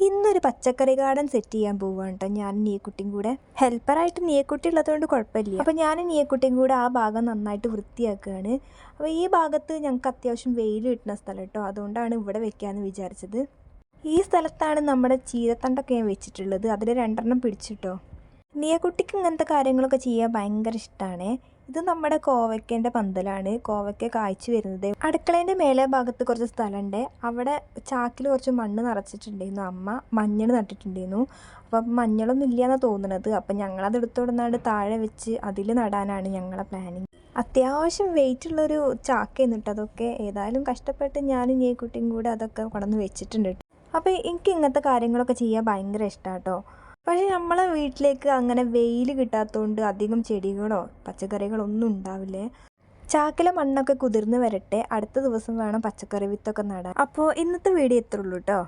ഇന്നൊരു പച്ചക്കറി garden set ചെയ്യാൻ പോവുകയാണ് കേട്ടോ. ഞാനും നീയക്കുട്ടിയും കൂടെ. ഹെൽപ്പറായിട്ട് നീയക്കുട്ടി ഉള്ളതുകൊണ്ട് കുഴപ്പമില്ല. അപ്പോൾ ഞാനും നീയക്കുട്ടിയും കൂടെ ആ ഭാഗം നന്നായിട്ട് വൃത്തിയാക്കുകയാണ്. അപ്പോൾ ഈ ഭാഗത്ത് ഞങ്ങൾക്ക് അത്യാവശ്യം വെയിൽ കിട്ടുന്ന സ്ഥലം കേട്ടോ, അതുകൊണ്ടാണ് ഇവിടെ വെക്കാമെന്ന് വിചാരിച്ചത്. ഈ സ്ഥലത്താണ് നമ്മുടെ ചീരത്തണ്ടൊക്കെ ഞാൻ വെച്ചിട്ടുള്ളത്. അതിൽ 2 പിടിച്ചിട്ടോ. നീയക്കുട്ടിക്ക് ഇങ്ങനത്തെ കാര്യങ്ങളൊക്കെ ചെയ്യാൻ ഭയങ്കര ഇഷ്ടമാണ്. ഇത് നമ്മുടെ കോവയ്ക്കേൻ്റെ പന്തലാണ്. കോവയ്ക്ക കായ്ച്ചു വരുന്നത്. അടുക്കളേൻ്റെ മേലെ ഭാഗത്ത് കുറച്ച് സ്ഥലമുണ്ട്. അവിടെ ചാക്കിൽ കുറച്ച് മണ്ണ് നിറച്ചിട്ടുണ്ടായിരുന്നു. അമ്മ മഞ്ഞൾ നട്ടിട്ടുണ്ടായിരുന്നു. അപ്പം മഞ്ഞളൊന്നും ഇല്ലയെന്നാണ് തോന്നുന്നത്. അപ്പം ഞങ്ങളത് എടുത്തുകൊടുന്നാണ്ട് താഴെ വെച്ച് അതിൽ നടാനാണ് ഞങ്ങളെ പ്ലാനിങ്. അത്യാവശ്യം വെയിറ്റുള്ളൊരു ചാക്കയെന്ന് കേട്ടോ അതൊക്കെ. ഏതായാലും കഷ്ടപ്പെട്ട് ഞാനും നീയക്കുട്ടിയും കൂടെ അതൊക്കെ കൊണ്ടുവന്ന് വെച്ചിട്ടുണ്ട്. അപ്പോൾ എനിക്ക് ഇങ്ങനത്തെ കാര്യങ്ങളൊക്കെ ചെയ്യാൻ ഭയങ്കര ഇഷ്ടമാണ് കേട്ടോ. പക്ഷേ നമ്മളെ വീട്ടിലേക്ക് അങ്ങനെ വെയിൽ കിട്ടാത്തതുകൊണ്ട് അധികം ചെടികളോ പച്ചക്കറികളോ ഒന്നും ഉണ്ടാവില്ലേ. ചാക്കിലെ മണ്ണൊക്കെ കുതിർന്ന് വരട്ടെ. അടുത്ത ദിവസം വേണം പച്ചക്കറി വിത്തൊക്കെ നടാൻ. അപ്പോൾ ഇന്നത്തെ വീഡിയോ ഇത്രയുള്ളൂ കേട്ടോ.